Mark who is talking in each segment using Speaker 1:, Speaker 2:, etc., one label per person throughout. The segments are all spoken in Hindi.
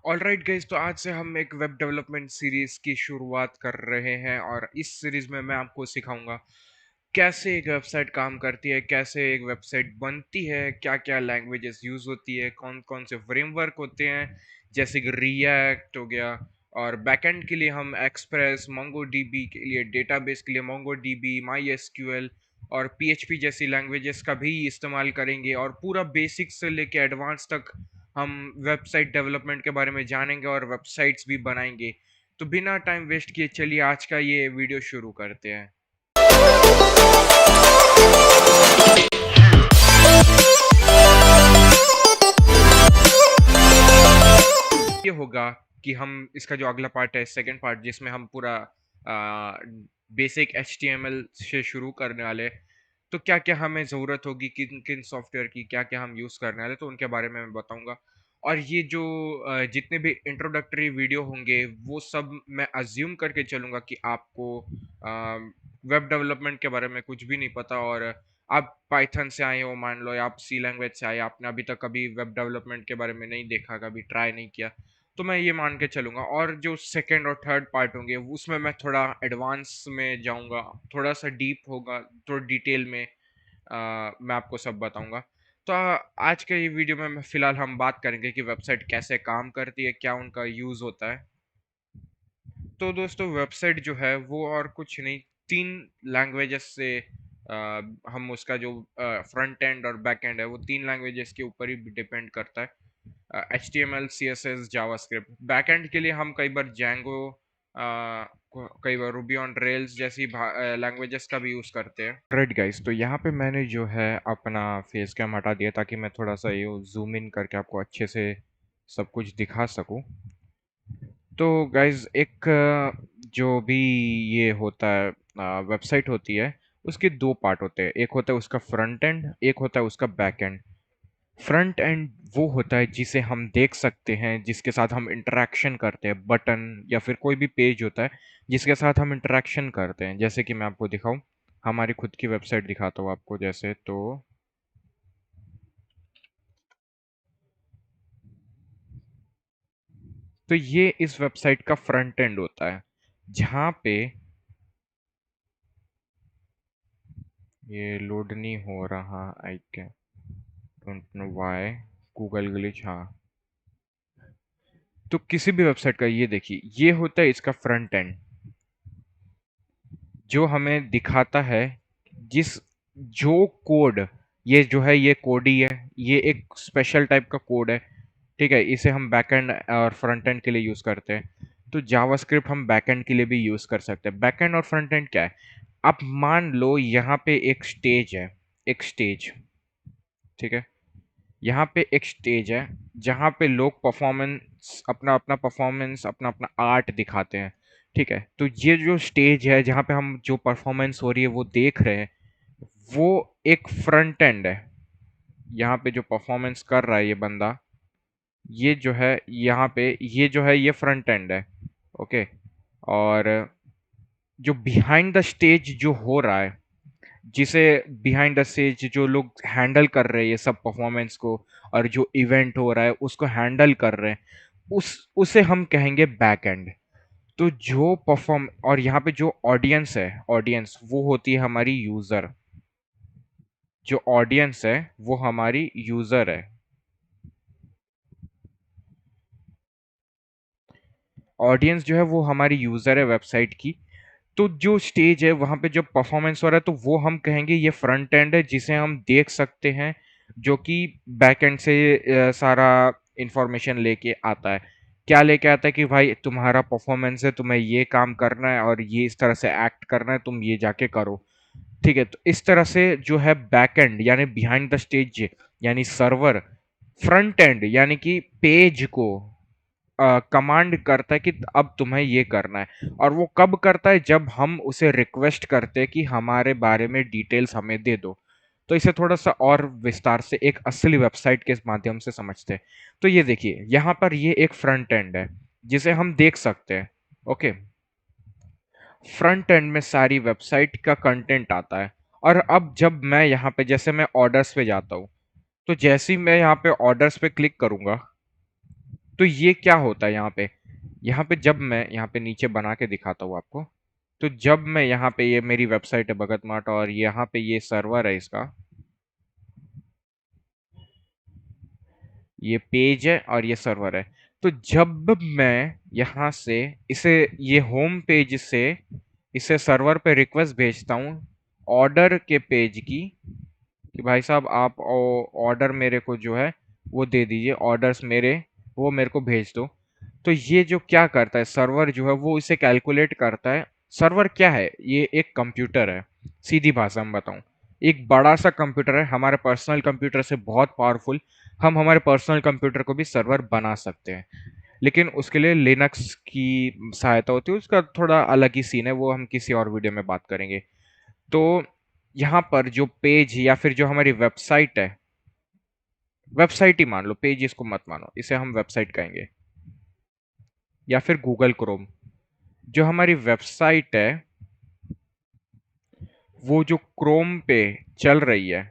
Speaker 1: ऑलराइट गाइस, तो आज से हम एक वेब डेवलपमेंट सीरीज की शुरुआत कर रहे हैं और इस सीरीज में मैं आपको सिखाऊंगा कैसे एक वेबसाइट काम करती है, कैसे एक वेबसाइट बनती है, क्या क्या लैंग्वेजेस यूज होती है, कौन कौन से फ्रेमवर्क होते हैं, जैसे कि रिएक्ट हो गया। और बैकएंड के लिए हम एक्सप्रेस, मोंगो डीबी के लिए डेटाबेस के लिए मोंगो डीबी, माई एसक्यूएल और पीएचपी जैसी लैंग्वेजेस का भी इस्तेमाल करेंगे। और पूरा बेसिक से लेके एडवांस तक हम वेबसाइट डेवलपमेंट के बारे में जानेंगे और वेबसाइट्स भी बनाएंगे। तो बिना टाइम वेस्ट किए चलिए आज का ये वीडियो शुरू करते हैं। ये होगा कि हम इसका जो अगला पार्ट है, सेकंड पार्ट, जिसमें हम पूरा बेसिक HTML से शुरू करने वाले। तो क्या क्या हमें ज़रूरत होगी, किन किन सॉफ्टवेयर की क्या क्या हम यूज़ करने वाले, तो उनके बारे में मैं बताऊंगा। और ये जो जितने भी इंट्रोडक्टरी वीडियो होंगे वो सब मैं अज्यूम करके चलूँगा कि आपको वेब डेवलपमेंट के बारे में कुछ भी नहीं पता, और आप पाइथन से आए हो मान लो, या आप सी लैंग्वेज से आए, आपने अभी तक कभी वेब डेवलपमेंट के बारे में नहीं देखा, कभी ट्राई नहीं किया, तो मैं ये मान के चलूंगा। और जो सेकंड और थर्ड पार्ट होंगे उसमें मैं थोड़ा एडवांस में जाऊंगा, थोड़ा सा डीप होगा, थोड़ा डिटेल में मैं आपको सब बताऊंगा। तो आज के ये वीडियो में मैं फिलहाल हम बात करेंगे कि वेबसाइट कैसे काम करती है, क्या उनका यूज़ होता है। तो दोस्तों, वेबसाइट जो है वो और कुछ नहीं, तीन लैंग्वेजेस से हम उसका जो फ्रंट एंड और बैक एंड है वो तीन लैंग्वेजेस के ऊपर ही डिपेंड करता है। HTML, CSS, JavaScript. Back and के लिए हम कई बार जैंगो, कई बार रूबी ऑन रेल्स जैसी लैंग्वेजेस का भी यूज़ करते हैं। राइट गाइस, तो यहाँ पे मैंने जो है अपना फेस कैम हटा दिया ताकि मैं थोड़ा सा ये जूम इन करके आपको अच्छे से सब कुछ दिखा सकूँ। तो गाइज, एक जो भी ये होता है, वेबसाइट होती है, उसके दो पार्ट होते हैं। एक होता है उसका फ्रंट एंड, एक होता है उसका बैक एंड। फ्रंट एंड वो होता है जिसे हम देख सकते हैं, जिसके साथ हम इंटरेक्शन करते हैं, बटन या फिर कोई भी पेज होता है जिसके साथ हम इंटरेक्शन करते हैं। जैसे कि मैं आपको दिखाऊं, हमारी खुद की वेबसाइट दिखाता हूँ आपको। जैसे तो ये इस वेबसाइट का फ्रंट एंड होता है, जहाँ पे ये लोड नहीं हो रहा, I can don't know why, Google glitch. हाँ, तो किसी भी वेबसाइट का ये देखिए, ये होता है इसका फ्रंट एंड, जो हमें दिखाता है जिस जो कोड, ये जो है ये कोड ही है, ये एक स्पेशल टाइप का कोड है। ठीक है, इसे हम बैकएंड और फ्रंट एंड के लिए यूज करते हैं। तो जावास्क्रिप्ट हम बैकएंड के लिए भी यूज कर सकते हैं। बैकएंड और फ्रंट एंड क्या है? आप मान लो यहाँ पे एक स्टेज है, एक स्टेज, ठीक है, यहाँ पे एक स्टेज है जहाँ पे लोग परफॉर्मेंस, अपना अपना परफॉर्मेंस, अपना अपना आर्ट दिखाते हैं। ठीक है, तो ये जो स्टेज है जहाँ पे हम जो परफॉर्मेंस हो रही है वो देख रहे हैं, वो एक फ्रंट एंड है। यहाँ पे जो परफॉर्मेंस कर रहा है ये बंदा, ये जो है यहाँ पे, ये जो है ये फ्रंट एंड है। ओके, और जो बिहाइंड द स्टेज जो हो रहा है, जिसे बिहाइंड द स्टेज जो लोग हैंडल कर रहे हैं ये सब परफॉर्मेंस को, और जो इवेंट हो रहा है उसको हैंडल कर रहे हैं, उसे हम कहेंगे बैक एंड। तो जो परफॉर्म, और यहाँ पे जो ऑडियंस है, ऑडियंस वो होती है हमारी यूजर। जो ऑडियंस है वो हमारी यूजर है। ऑडियंस जो है वो हमारी यूजर है वेबसाइट की। तो जो स्टेज है वहां पे जो परफॉर्मेंस हो रहा है, तो वो हम कहेंगे ये फ्रंट एंड है, जिसे हम देख सकते हैं, जो कि बैक एंड से सारा इंफॉर्मेशन लेके आता है। क्या लेके आता है कि भाई तुम्हारा परफॉर्मेंस है, तुम्हें ये काम करना है और ये इस तरह से एक्ट करना है, तुम ये जाके करो। ठीक है, तो इस तरह से जो है बैक एंड यानी बिहाइंड द स्टेज यानी सर्वर, फ्रंट एंड यानी कि पेज को कमांड करता है कि अब तुम्हें ये करना है। और वो कब करता है? जब हम उसे रिक्वेस्ट करते हैं कि हमारे बारे में डिटेल्स हमें दे दो। तो इसे थोड़ा सा और विस्तार से एक असली वेबसाइट के माध्यम से समझते हैं। तो ये देखिए, यहाँ पर ये एक फ्रंट एंड है जिसे हम देख सकते हैं। ओके, फ्रंट एंड में सारी वेबसाइट का कंटेंट आता है। और अब जब मैं यहाँ पे, जैसे मैं ऑर्डर्स पे जाता हूँ, तो जैसे ही मैं यहाँ पे ऑर्डर्स पे क्लिक करूंगा, तो ये क्या होता है यहाँ पे जब मैं यहाँ पे नीचे बना के दिखाता हूँ आपको। तो जब मैं यहाँ पे, ये मेरी वेबसाइट है भगत मार्ट और यहाँ पे ये सर्वर है इसका, ये पेज है और ये सर्वर है। तो जब मैं यहाँ से इसे, ये होम पेज से इसे सर्वर पे रिक्वेस्ट भेजता हूँ ऑर्डर के पेज की, कि भाई साहब आप ऑर्डर मेरे को जो है वो दे दीजिए, ऑर्डर्स मेरे वो मेरे को भेज दो। तो ये जो क्या करता है सर्वर जो है वो इसे कैलकुलेट करता है। सर्वर क्या है, ये एक कंप्यूटर है, सीधी भाषा में बताऊं, एक बड़ा सा कंप्यूटर है, हमारे पर्सनल कंप्यूटर से बहुत पावरफुल। हम हमारे पर्सनल कंप्यूटर को भी सर्वर बना सकते हैं, लेकिन उसके लिए लिनक्स की सहायता होती है, उसका थोड़ा अलग ही सीन है, वो हम किसी और वीडियो में बात करेंगे। तो यहाँ पर जो पेज या फिर जो हमारी वेबसाइट है, वेबसाइट ही मान लो, पेज इसको मत मानो, इसे हम वेबसाइट कहेंगे, या फिर गूगल क्रोम। जो हमारी वेबसाइट है वो जो क्रोम पे चल रही है,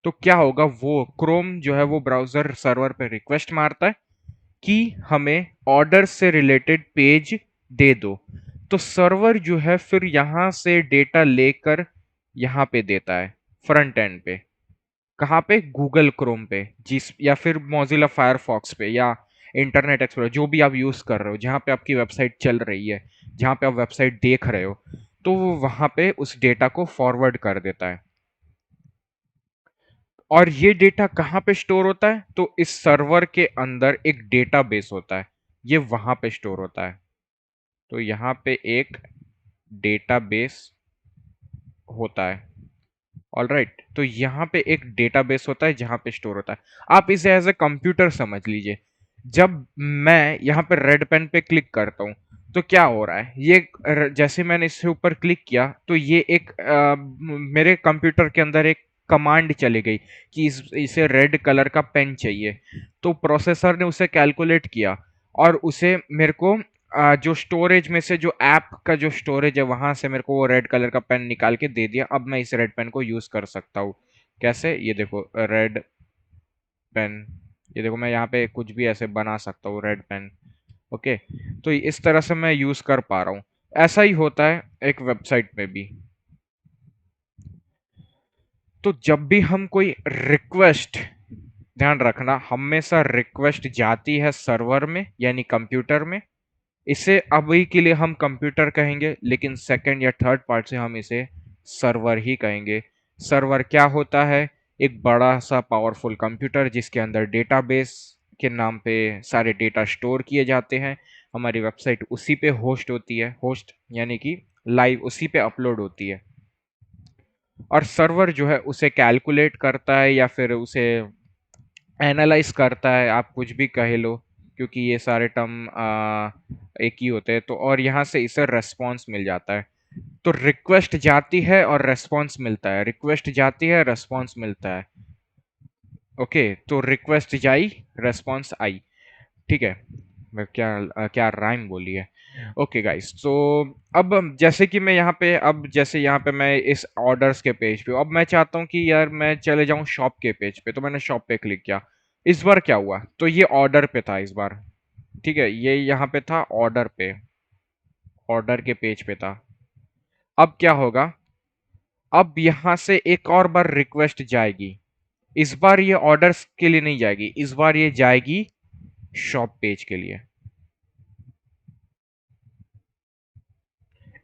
Speaker 1: तो क्या होगा, वो क्रोम जो है वो ब्राउजर सर्वर पे रिक्वेस्ट मारता है कि हमें ऑर्डर से रिलेटेड पेज दे दो। तो सर्वर जो है फिर यहां से डेटा लेकर यहाँ पे देता है फ्रंट एंड पे। कहाँ पे, गूगल क्रोम पे, जिस या फिर मोजिला फायरफॉक्स पे या इंटरनेट एक्सप्लोरर, जो भी आप यूज कर रहे हो, जहाँ पे आपकी वेबसाइट चल रही है, जहाँ पे आप वेबसाइट देख रहे हो, तो वो वहां पे उस डेटा को फॉरवर्ड कर देता है। और ये डेटा कहाँ पे स्टोर होता है, तो इस सर्वर के अंदर एक डेटाबेस होता है, ये वहां पे स्टोर होता है। तो यहाँ पे एक डेटाबेस होता है। ऑलराइट, तो यहाँ पे एक डेटाबेस होता है जहाँ पे स्टोर होता है। आप इसे एज ए कंप्यूटर समझ लीजिए। जब मैं यहाँ पे रेड पेन पे क्लिक करता हूँ तो क्या हो रहा है, ये जैसे मैंने इसके ऊपर क्लिक किया तो ये एक मेरे कंप्यूटर के अंदर एक कमांड चली गई कि इसे रेड कलर का पेन चाहिए। तो प्रोसेसर ने उसे कैलकुलेट किया और उसे मेरे को जो स्टोरेज में से, जो ऐप का जो स्टोरेज है वहां से मेरे को वो रेड कलर का पेन निकाल के दे दिया। अब मैं इस रेड पेन को यूज कर सकता हूँ। कैसे, ये देखो रेड पेन, ये देखो मैं यहाँ पे कुछ भी ऐसे बना सकता हूँ रेड पेन। ओके, तो इस तरह से मैं यूज कर पा रहा हूँ। ऐसा ही होता है एक वेबसाइट में भी। तो जब भी हम कोई रिक्वेस्ट, ध्यान रखना हमेशा रिक्वेस्ट जाती है सर्वर में यानी कंप्यूटर में। इसे अभी के लिए हम कंप्यूटर कहेंगे, लेकिन सेकंड या थर्ड पार्ट से हम इसे सर्वर ही कहेंगे। सर्वर क्या होता है, एक बड़ा सा पावरफुल कंप्यूटर जिसके अंदर डेटाबेस के नाम पे सारे डेटा स्टोर किए जाते हैं। हमारी वेबसाइट उसी पे होस्ट होती है, होस्ट यानी कि लाइव उसी पे अपलोड होती है। और सर्वर जो है उसे कैलकुलेट करता है या फिर उसे एनालाइज करता है, आप कुछ भी कह लो, क्योंकि ये सारे टर्म एक ही होते हैं। तो और यहाँ से इसे रेस्पॉन्स मिल जाता है। तो रिक्वेस्ट जाती है और रेस्पॉन्स मिलता है, रिक्वेस्ट जाती है, रेस्पॉन्स मिलता है। ओके, तो रिक्वेस्ट जाई, रेस्पॉन्स आई। ठीक है, मैं क्या राइम बोली है। ओके गाइस, तो अब जैसे कि मैं यहाँ पे, अब जैसे यहाँ पे मैं इस ऑर्डर्स के पेज पे हूँ, अब मैं चाहता हूँ कि यार मैं चले जाऊँ शॉप के पेज पे, तो मैंने शॉप पे क्लिक किया। इस बार क्या हुआ, तो ये ऑर्डर पे था इस बार। ठीक है, ये यहाँ पे था ऑर्डर पे, ऑर्डर के पेज पे था। अब क्या होगा, अब यहाँ से एक और बार रिक्वेस्ट जाएगी। इस बार ये ऑर्डर्स के लिए नहीं जाएगी, इस बार ये जाएगी शॉप पेज के लिए।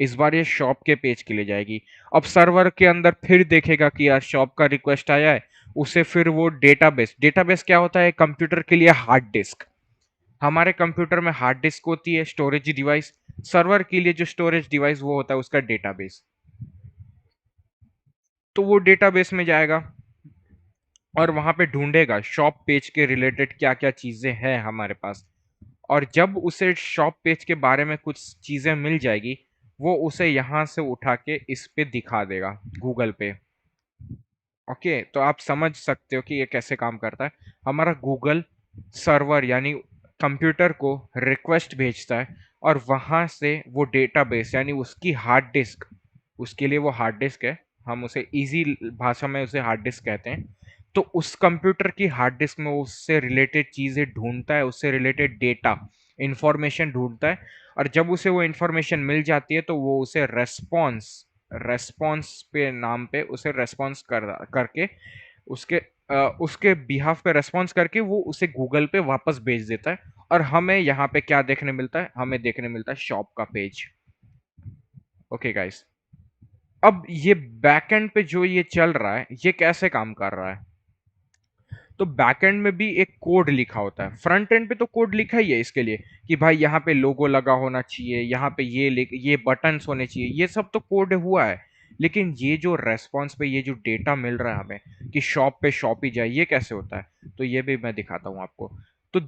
Speaker 1: इस बार ये शॉप के पेज के लिए जाएगी। अब सर्वर के अंदर फिर देखेगा कि यार शॉप का रिक्वेस्ट आया है, उसे फिर वो डेटाबेस, डेटाबेस क्या होता है, कंप्यूटर के लिए हार्ड डिस्क। हमारे कंप्यूटर में हार्ड डिस्क होती है, स्टोरेज डिवाइस। सर्वर के लिए जो स्टोरेज डिवाइस वो होता है उसका डेटाबेस। तो वो डेटाबेस में जाएगा और वहां पे ढूंढेगा शॉप पेज के रिलेटेड क्या क्या चीजें हैं हमारे पास। और जब उसे शॉप पेज के बारे में कुछ चीजें मिल जाएगी, वो उसे यहां से उठा के इस पे दिखा देगा, गूगल पे। ओके, तो आप समझ सकते हो कि ये कैसे काम करता है। हमारा गूगल सर्वर यानी कंप्यूटर को रिक्वेस्ट भेजता है और वहां से वो डेटाबेस यानी उसकी हार्ड डिस्क, उसके लिए वो हार्ड डिस्क है, हम उसे इजी भाषा में उसे हार्ड डिस्क कहते हैं। तो उस कंप्यूटर की हार्ड डिस्क में वो उससे रिलेटेड चीज़ें ढूँढता है, उससे रिलेटेड डेटा, इन्फॉर्मेशन ढूँढता है और जब उसे वो इन्फॉर्मेशन मिल जाती है तो वो उसे रेस्पॉन्स रेस्पॉन्स पे नाम पे उसे रेस्पॉन्स करके उसके उसके बिहाफ़ पे रेस्पॉन्स करके वो उसे गूगल पे वापस भेज देता है और हमें यहाँ पे क्या देखने मिलता है? हमें देखने मिलता है शॉप का पेज। ओके गाइस, अब ये बैकएंड पे जो ये चल रहा है, ये कैसे काम कर रहा है? तो बैकएंड में भी एक कोड लिखा होता है। फ्रंट एंड पे तो कोड लिखा ही है इसके लिए कि भाई यहाँ पे लोगो लगा होना चाहिए, यहाँ पे ये बटन्स होने चाहिए, ये सब तो कोड हुआ है। लेकिन ये जो रेस्पॉन्स पे ये जो डेटा मिल रहा है हमें कि शॉप पे शॉप ही जाए, ये कैसे होता है? तो ये भी मैं दिखाता हूँ आपको। तो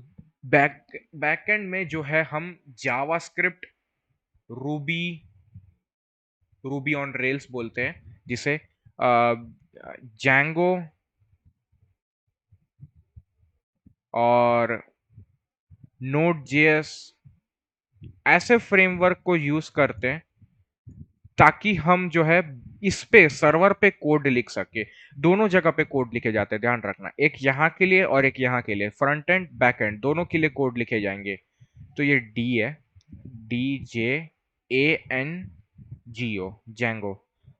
Speaker 1: बैकएंड में जो है हम JavaScript, Ruby Ruby on rails बोलते हैं जिसे जैंगो और नोड जेएस ऐसे फ्रेमवर्क को यूज करते हैं ताकि हम जो है इस पे सर्वर पे कोड लिख सके। दोनों जगह पे कोड लिखे जाते हैं, ध्यान रखना, एक यहाँ के लिए और एक यहाँ के लिए, फ्रंट एंड बैक एंड दोनों के लिए कोड लिखे जाएंगे। तो ये डी है, DJANGO, जैंगो।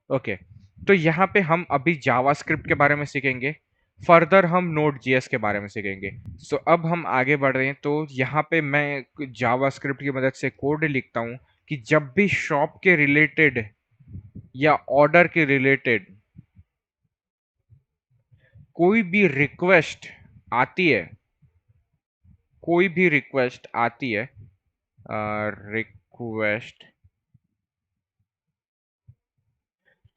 Speaker 1: ओके, तो यहाँ पे हम अभी जावास्क्रिप्ट के बारे में सीखेंगे, फर्दर हम नोड जेएस के बारे में सीखेंगे। सो अब हम आगे बढ़ रहे हैं, तो यहाँ पे मैं जावास्क्रिप्ट की मदद से कोड लिखता हूँ कि जब भी शॉप के रिलेटेड या ऑर्डर के रिलेटेड कोई भी रिक्वेस्ट आती है, कोई भी रिक्वेस्ट आती है, रिक्वेस्ट,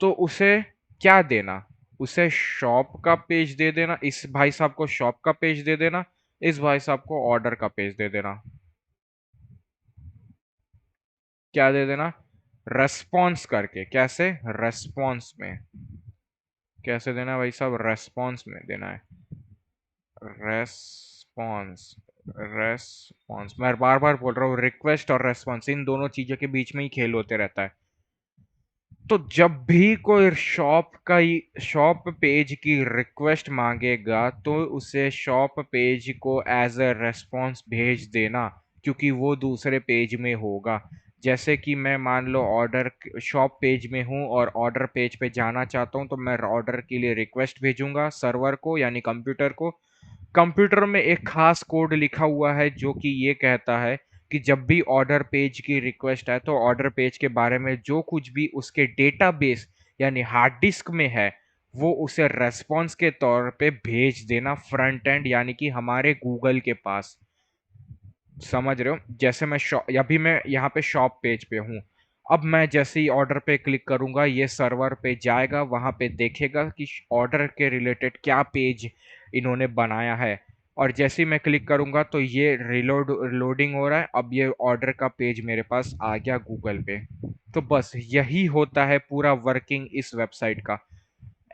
Speaker 1: तो उसे क्या देना? उसे शॉप का पेज दे देना, इस भाई साहब को शॉप का पेज दे देना, इस भाई साहब को ऑर्डर का पेज दे देना। क्या दे देना? रेस्पॉन्स करके। कैसे? रेस्पॉन्स में। कैसे देना है भाई साहब? रेस्पॉन्स में देना है। रेस्पॉन्स, रेस्पॉन्स, मैं बार बार बोल रहा हूँ, रिक्वेस्ट और रेस्पॉन्स इन दोनों चीजों के बीच में ही खेल होते रहता है। तो जब भी कोई शॉप पेज की रिक्वेस्ट मांगेगा तो उसे शॉप पेज को एज अ रेस्पॉन्स भेज देना, क्योंकि वो दूसरे पेज में होगा। जैसे कि मैं मान लो ऑर्डर शॉप पेज में हूँ और ऑर्डर पेज पे जाना चाहता हूँ, तो मैं ऑर्डर के लिए रिक्वेस्ट भेजूंगा सर्वर को यानी कंप्यूटर को। कंप्यूटर में एक खास कोड लिखा हुआ है जो कि ये कहता है कि जब भी ऑर्डर पेज की रिक्वेस्ट है तो ऑर्डर पेज के बारे में जो कुछ भी उसके डेटाबेस यानी हार्ड डिस्क में है वो उसे रेस्पॉन्स के तौर पे भेज देना फ्रंट एंड यानी कि हमारे गूगल के पास। समझ रहे हो? जैसे मैं अभी मैं यहाँ पे शॉप पेज पे हूँ। अब मैं जैसे ही ऑर्डर पे क्लिक करूंगा ये सर्वर पे जाएगा, वहां पे देखेगा कि ऑर्डर के रिलेटेड क्या पेज इन्होंने बनाया है। और जैसे ही मैं क्लिक करूंगा तो ये लोडिंग हो रहा है, अब ये ऑर्डर का पेज मेरे पास आ गया गूगल पे। तो बस यही होता है पूरा वर्किंग इस वेबसाइट का।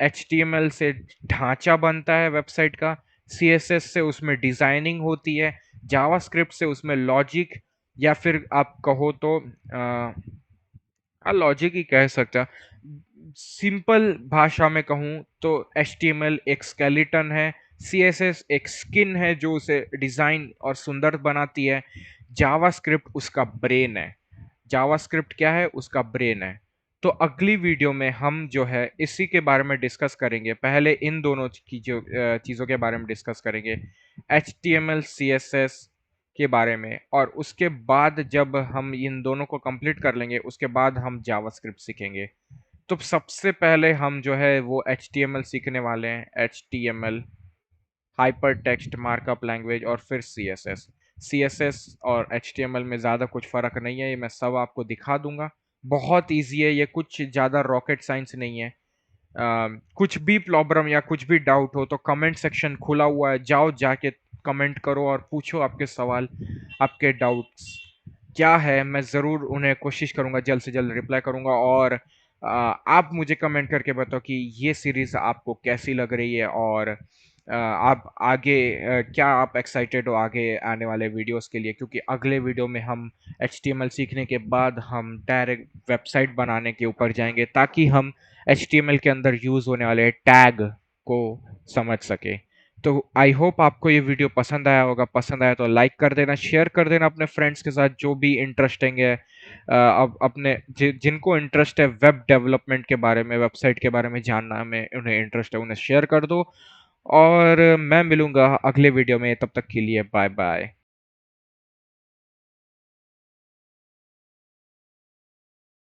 Speaker 1: HTML से ढांचा बनता है वेबसाइट का, CSS से उसमें डिजाइनिंग होती है, जावास्क्रिप्ट से उसमें लॉजिक, या फिर आप कहो तो लॉजिक ही कह सकता। सिंपल भाषा में कहूँ तो HTML एक स्केलेटन है, CSS एक स्किन है जो उसे डिजाइन और सुंदर बनाती है, जावास्क्रिप्ट उसका ब्रेन है। जावास्क्रिप्ट क्या है? उसका ब्रेन है। तो अगली वीडियो में हम जो है इसी के बारे में डिस्कस करेंगे। पहले इन दोनों की जो चीज़ों के बारे में डिस्कस करेंगे, HTML CSS के बारे में, और उसके बाद जब हम इन दोनों को कंप्लीट कर लेंगे उसके बाद हम जावास्क्रिप्ट सीखेंगे। तो सबसे पहले हम जो है वो HTML सीखने वाले हैं, HTML hyper text markup language, और फिर CSS। CSS और HTML में ज़्यादा कुछ फ़र्क नहीं है, ये मैं सब आपको दिखा दूंगा। बहुत इजी है ये, कुछ ज़्यादा रॉकेट साइंस नहीं है। कुछ भी प्रॉब्लम या कुछ भी डाउट हो तो कमेंट सेक्शन खुला हुआ है, जाओ जाके कमेंट करो और पूछो आपके सवाल, आपके डाउट्स क्या है। मैं ज़रूर उन्हें कोशिश करूंगा जल्द से जल्द रिप्लाई करूंगा। और आप मुझे कमेंट करके बताओ कि ये सीरीज़ आपको कैसी लग रही है, और आप आगे क्या आप एक्साइटेड हो आगे आने वाले वीडियोस के लिए, क्योंकि अगले वीडियो में हम HTML सीखने के बाद हम डायरेक्ट वेबसाइट बनाने के ऊपर जाएंगे ताकि हम HTML के अंदर यूज़ होने वाले टैग को समझ सके। तो आई होप आपको ये वीडियो पसंद आया होगा, पसंद आया तो लाइक कर देना, शेयर कर देना अपने फ्रेंड्स के साथ जो भी इंटरेस्टिंग है। अब अपने जिनको इंटरेस्ट है वेब डेवलपमेंट के बारे में, वेबसाइट के बारे में जानना में उन्हें इंटरेस्ट है, उन्हें शेयर कर दो। और मैं मिलूंगा अगले वीडियो में, तब तक के लिए बाय बाय।